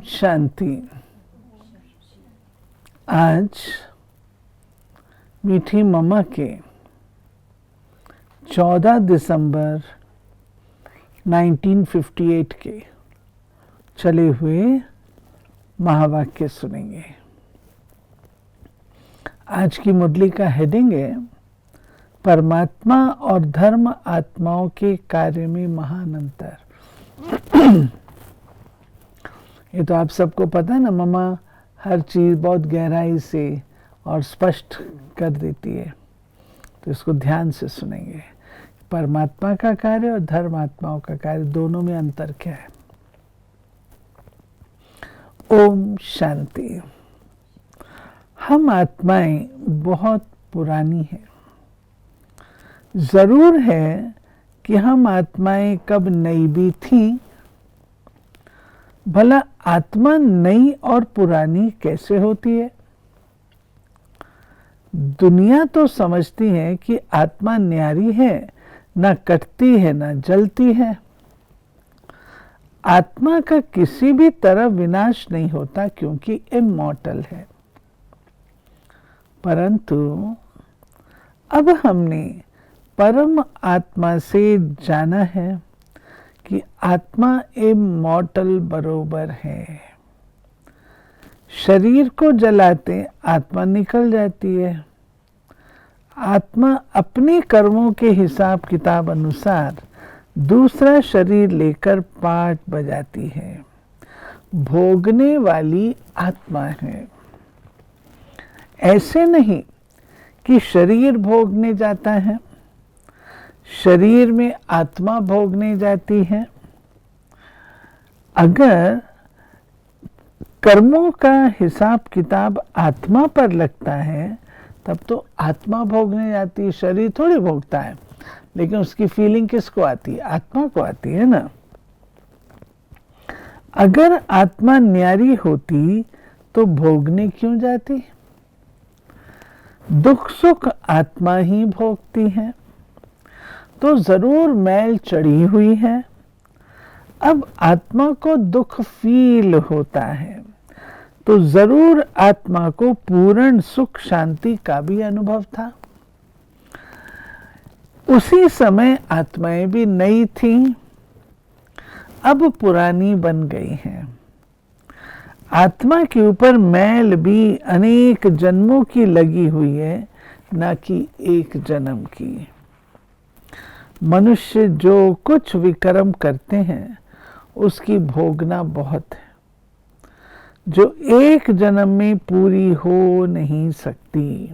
शांति। आज मीठी मम्मा के 14 दिसंबर 1958 के चले हुए महावाक्य सुनेंगे। आज की मुरली का हेडिंग है परमात्मा और धर्म आत्माओं के कार्य में महान अंतर। ये तो आप सबको पता है ना, मम्मा हर चीज़ बहुत गहराई से और स्पष्ट कर देती है, तो इसको ध्यान से सुनेंगे। परमात्मा का कार्य और धर्म आत्माओं का कार्य, दोनों में अंतर क्या है। ओम शांति। हम आत्माएं बहुत पुरानी हैं। जरूर है कि हम आत्माएं कब नई भी थी। भला आत्मा नई और पुरानी कैसे होती है? दुनिया तो समझती है कि आत्मा न्यारी है, ना कटती है ना जलती है। आत्मा का किसी भी तरह विनाश नहीं होता क्योंकि इमॉर्टल है। परंतु अब हमने परम आत्मा से जाना है कि आत्मा इमॉर्टल बरोबर है। शरीर को जलाते आत्मा निकल जाती है। आत्मा अपने कर्मों के हिसाब किताब अनुसार दूसरा शरीर लेकर पाठ बजाती है। भोगने वाली आत्मा है। ऐसे नहीं कि शरीर भोगने जाता है, शरीर में आत्मा भोगने जाती है। अगर कर्मों का हिसाब किताब आत्मा पर लगता है तब तो आत्मा भोगने जाती है, शरीर थोड़ी भोगता है। लेकिन उसकी फीलिंग किसको आती है? आत्मा को आती है ना। अगर आत्मा न्यारी होती तो भोगने क्यों जाती? दुख सुख आत्मा ही भोगती है, तो जरूर मैल चढ़ी हुई है। अब आत्मा को दुख फील होता है तो जरूर आत्मा को पूर्ण सुख शांति का भी अनुभव था। उसी समय आत्माएं भी नई थीं, अब पुरानी बन गई हैं। आत्मा के ऊपर मैल भी अनेक जन्मों की लगी हुई है, न कि एक जन्म की। मनुष्य जो कुछ विक्रम करते हैं उसकी भोगना बहुत है, जो एक जन्म में पूरी हो नहीं सकती।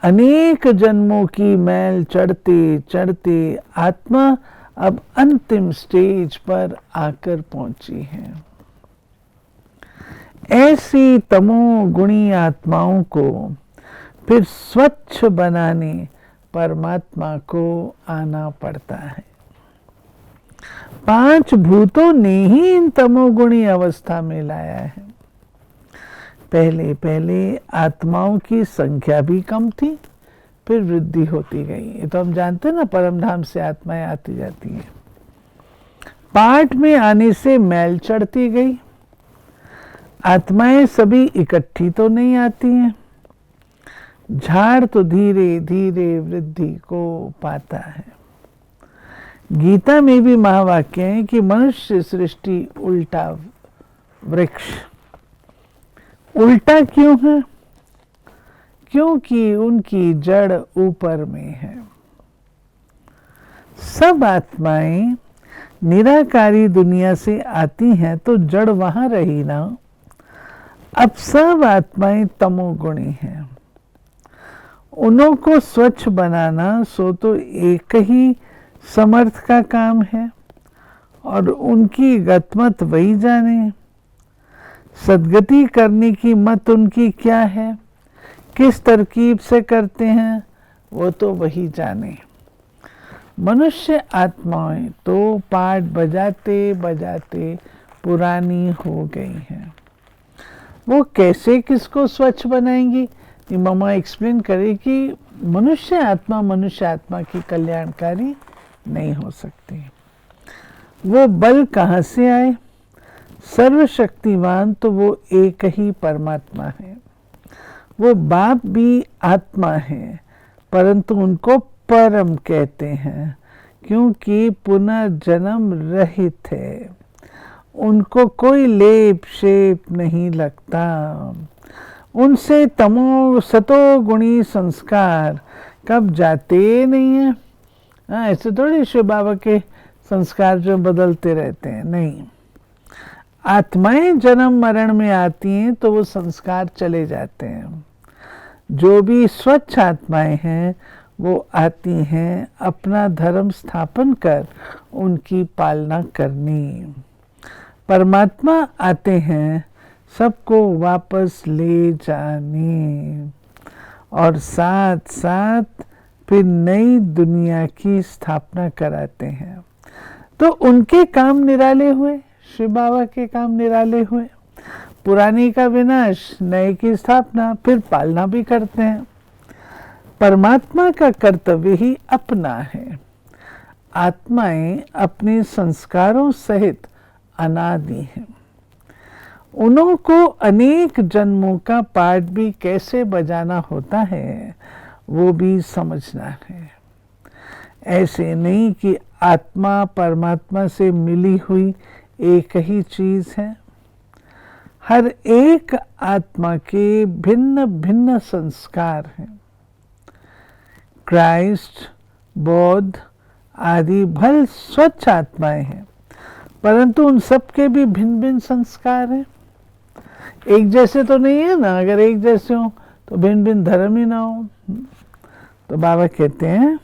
अनेक जन्मों की मैल चढ़ते चढ़ते आत्मा अब अंतिम स्टेज पर आकर पहुंची है। ऐसी तमोगुणी आत्माओं को फिर स्वच्छ बनाने परमात्मा को आना पड़ता है। 5 भूतों ने ही इन तमोगुणी अवस्था में लाया है। पहले पहले आत्माओं की संख्या भी कम थी, फिर वृद्धि होती गई। ये तो हम जानते हैं ना, परम धाम से आत्माएं आती जाती हैं। पाठ में आने से मैल चढ़ती गई। आत्माएं सभी इकट्ठी तो नहीं आती हैं। झाड़ तो धीरे धीरे वृद्धि को पाता है। गीता में भी महावाक्य है कि मनुष्य सृष्टि उल्टा वृक्ष। उल्टा क्यों है? क्योंकि उनकी जड़ ऊपर में है। सब आत्माएं निराकारी दुनिया से आती हैं तो जड़ वहां रही ना। अब सब आत्माएं तमोगुणी हैं। उन्हों को स्वच्छ बनाना सो तो एक ही समर्थ का काम है और उनकी गतमत वही जाने। सद्गति करने की मत उनकी क्या है, किस तरकीब से करते हैं, वो तो वही जाने। मनुष्य आत्माएं तो पाठ बजाते बजाते पुरानी हो गई हैं। वो कैसे किसको स्वच्छ बनाएंगी? ये मम्मा एक्सप्लेन करे कि मनुष्य आत्मा की कल्याणकारी नहीं हो सकती। वो बल कहाँ से आए? सर्वशक्तिमान तो वो एक ही परमात्मा है। वो बाप भी आत्मा है, परंतु उनको परम कहते हैं क्योंकि पुनर्जन्म रहित है। उनको कोई लेप शेप नहीं लगता। उनसे तमो सतो गुणी संस्कार कब जाते नहीं है। हाँ, ऐसे थोड़ी शिव बाबा के संस्कार जो बदलते रहते हैं, नहीं। आत्माएं जन्म मरण में आती हैं तो वो संस्कार चले जाते हैं। जो भी स्वच्छ आत्माएं हैं वो आती हैं अपना धर्म स्थापन कर उनकी पालना करनी। परमात्मा आते हैं सबको वापस ले जाने और साथ साथ फिर नई दुनिया की स्थापना कराते हैं। तो उनके काम निराले हुए, शिव बाबा के काम निराले हुए। पुरानी का विनाश, नए की स्थापना, फिर पालना भी करते हैं। परमात्मा का कर्तव्य ही अपना है। आत्माएं अपने संस्कारों सहित अनादि हैं। उनको अनेक जन्मों का पाठ भी कैसे बजाना होता है वो भी समझना है। ऐसे नहीं कि आत्मा परमात्मा से मिली हुई एक ही चीज है। हर एक आत्मा के भिन्न भिन्न संस्कार हैं। क्राइस्ट, बौद्ध आदि भल स्वच्छ आत्माएं हैं, परंतु उन सब के भी भिन्न भिन्न संस्कार हैं। एक जैसे तो नहीं है ना। अगर एक जैसे हो तो भिन्न भिन्न धर्म ही ना हो। तो बाबा कहते हैं,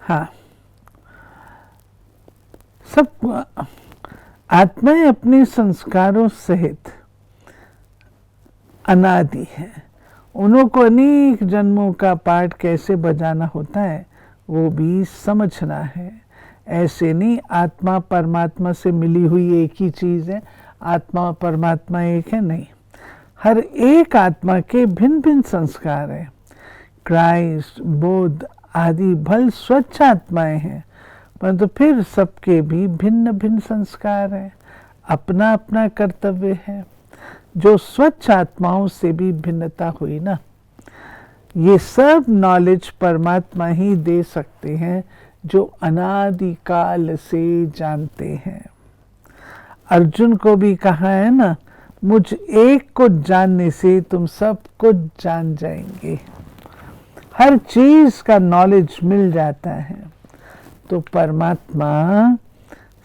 हाँ, सब आत्माएं अपने संस्कारों सहित अनादि है। उनको अनेक जन्मों का पाठ कैसे बजाना होता है वो भी समझना है। ऐसे नहीं आत्मा परमात्मा से मिली हुई एक ही चीज है, आत्मा परमात्मा एक है, नहीं। हर एक आत्मा के भिन्न भिन्न संस्कार हैं। क्राइस्ट, बुद्ध आदि भल स्वच्छ आत्माएं हैं, परंतु फिर सबके भी भिन्न भिन्न संस्कार हैं। अपना अपना कर्तव्य है। जो स्वच्छ आत्माओं से भी भिन्नता हुई ना, ये सब नॉलेज परमात्मा ही दे सकते हैं जो अनादिकाल से जानते हैं। अर्जुन को भी कहा है ना, मुझ एक को जानने से तुम सब कुछ जान जाएंगे। हर चीज का नॉलेज मिल जाता है। तो परमात्मा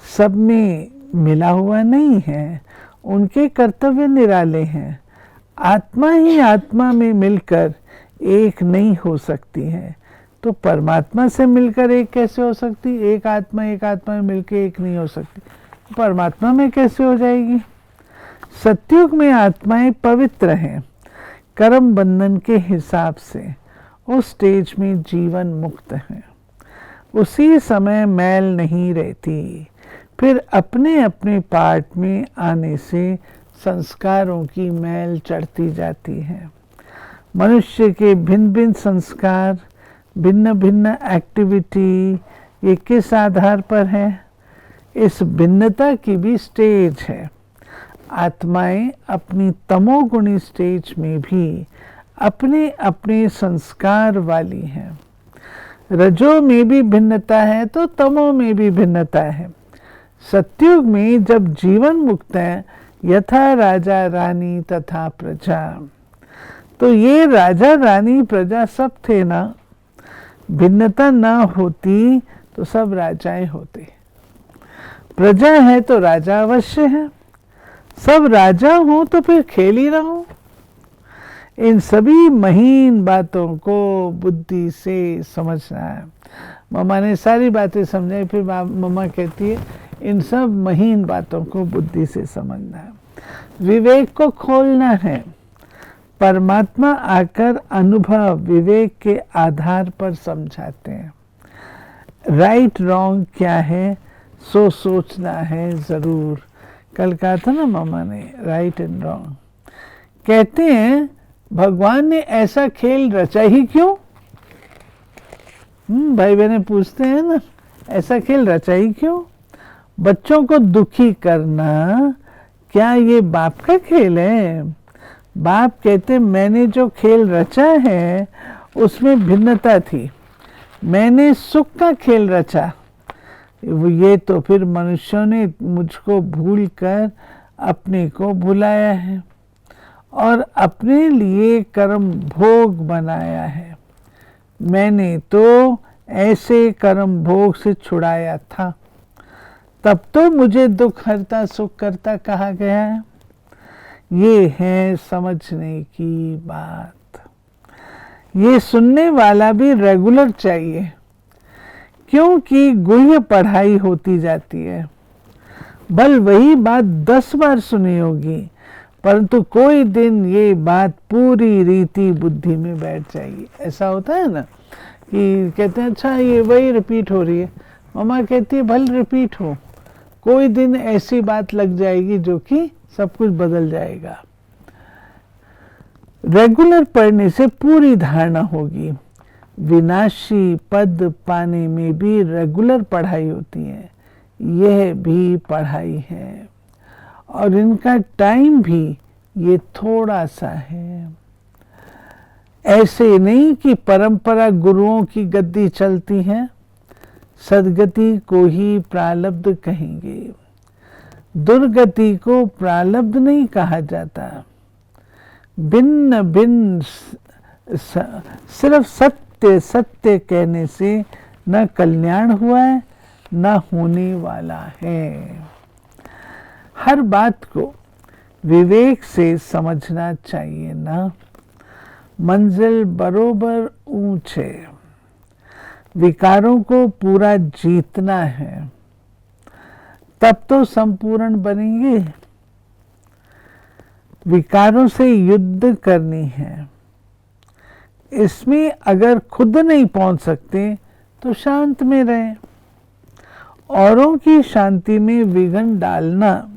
सब में मिला हुआ नहीं है, उनके कर्तव्य निराले हैं। आत्मा ही आत्मा में मिलकर एक नहीं हो सकती है, तो परमात्मा से मिलकर एक कैसे हो सकती? एक आत्मा में मिलकर एक नहीं हो सकती, परमात्मा में कैसे हो जाएगी? सतयुग में आत्माएं पवित्र हैं कर्म बंधन के हिसाब से। उस स्टेज में जीवन मुक्त है। उसी समय मैल नहीं रहती। फिर अपने अपने पार्ट में आने से संस्कारों की मैल चढ़ती जाती है। मनुष्य के भिन्न भिन्न संस्कार, भिन्न भिन्न एक्टिविटी, ये किस आधार पर है? इस भिन्नता की भी स्टेज है। आत्माएं अपनी तमोगुणी स्टेज में भी अपने अपने संस्कार वाली हैं। रजो में भी भिन्नता है तो तमो में भी भिन्नता है। सतयुग में जब जीवन मुक्त है, यथा राजा रानी तथा प्रजा, तो ये राजा रानी प्रजा सब थे ना। भिन्नता ना होती तो सब राजाएं होते। प्रजा है तो राजा अवश्य है। सब राजा हो तो फिर खेल ही ना हो। इन सभी महीन बातों को बुद्धि से समझना है। मम्मा ने सारी बातें समझाई, फिर मम्मा कहती है इन सब महीन बातों को बुद्धि से समझना है, विवेक को खोलना है। परमात्मा आकर अनुभव विवेक के आधार पर समझाते हैं। राइट रॉन्ग क्या है सो सोचना है जरूर। कल कहा था ना मामा ने, राइट एंड रॉन्ग। कहते हैं भगवान ने ऐसा खेल रचा ही क्यों? भाई बहने पूछते हैं ना, ऐसा खेल रचा ही क्यों? बच्चों को दुखी करना क्या ये बाप का खेल है? बाप कहते मैंने जो खेल रचा है उसमें भिन्नता थी, मैंने सुख का खेल रचा। ये तो फिर मनुष्यों ने मुझको भूल कर अपने को भुलाया है और अपने लिए कर्म भोग बनाया है। मैंने तो ऐसे कर्म भोग से छुड़ाया था, तब तो मुझे दुख हरता सुख करता कहा गया है। ये है समझने की बात। ये सुनने वाला भी रेगुलर चाहिए, क्योंकि गुह्य पढ़ाई होती जाती है। बल वही बात 10 बार सुनी होगी, परंतु कोई दिन ये बात पूरी रीति बुद्धि में बैठ जाएगी। ऐसा होता है ना कि कहते हैं अच्छा ये वही रिपीट हो रही है, मम्मा कहती है भल रिपीट हो, कोई दिन ऐसी बात लग जाएगी जो कि सब कुछ बदल जाएगा। रेगुलर पढ़ने से पूरी धारणा होगी। विनाशी पद पाने में भी रेगुलर पढ़ाई होती है, यह भी पढ़ाई है और इनका टाइम भी ये थोड़ा सा है। ऐसे नहीं कि परंपरा गुरुओं की गद्दी चलती है, सदगति को ही प्रारब्ध कहेंगे, दुर्गति को प्रारब्ध नहीं कहा जाता। भिन्न भिन्न सिर्फ सत्य सत्य कहने से न कल्याण हुआ है न होने वाला है। हर बात को विवेक से समझना चाहिए ना। मंजिल बरोबर ऊंच है, विकारों को पूरा जीतना है, तब तो संपूर्ण बनेंगे। विकारों से युद्ध करनी है, इसमें अगर खुद नहीं पहुंच सकते तो शांत में रहें। औरों की शांति में विघ्न डालना,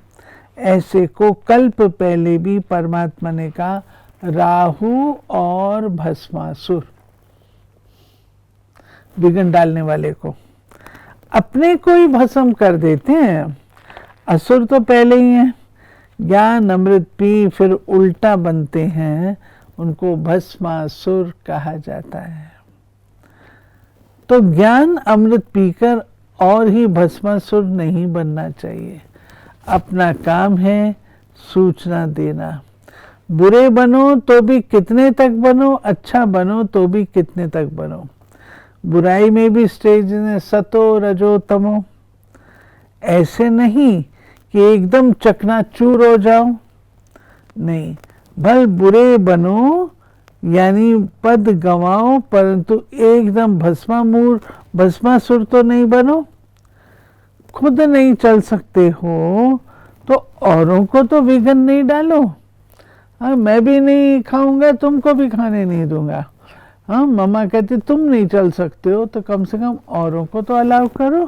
ऐसे को कल्प पहले भी परमात्मा ने कहा, राहु और भस्मासुर, विघ्न डालने वाले को अपने को ही भस्म कर देते हैं। असुर तो पहले ही हैं, ज्ञान अमृत पी फिर उल्टा बनते हैं, उनको भस्मासुर कहा जाता है। तो ज्ञान अमृत पीकर और ही भस्मासुर नहीं बनना चाहिए। अपना काम है सूचना देना। बुरे बनो तो भी कितने तक बनो, अच्छा बनो तो भी कितने तक बनो। बुराई में भी स्टेज ने सतो रजो तमो, ऐसे नहीं कि एकदम चकनाचूर हो जाओ, नहीं, भल बुरे बनो यानी पद गंवाओ, परंतु एकदम भस्मासुर तो नहीं बनो। खुद नहीं चल सकते हो तो औरों को तो विघ्न नहीं डालो। हाँ, मैं भी नहीं खाऊंगा, तुमको भी खाने नहीं दूंगा। हाँ, मम्मा कहती तुम नहीं चल सकते हो तो कम से कम औरों को तो अलाउ करो।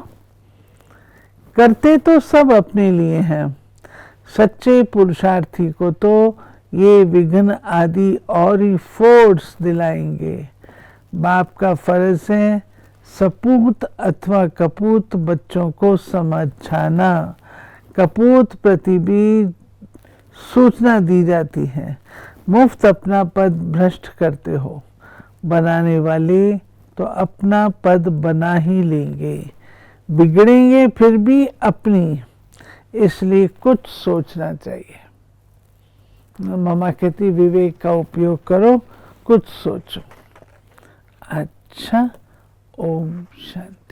करते तो सब अपने लिए हैं, सच्चे पुरुषार्थी को तो ये विघ्न आदि और ही फोर्स दिलाएंगे। बाप का फर्ज है सपूत अथवा कपूत बच्चों को समझाना। कपूत प्रति भी सूचना दी जाती है। मुफ्त अपना पद भ्रष्ट करते हो, बनाने वाले तो अपना पद बना ही लेंगे, बिगड़ेंगे फिर भी अपनी, इसलिए कुछ सोचना चाहिए। मम्मा कहती विवेक का उपयोग करो, कुछ सोचो। अच्छा, ओम शांति।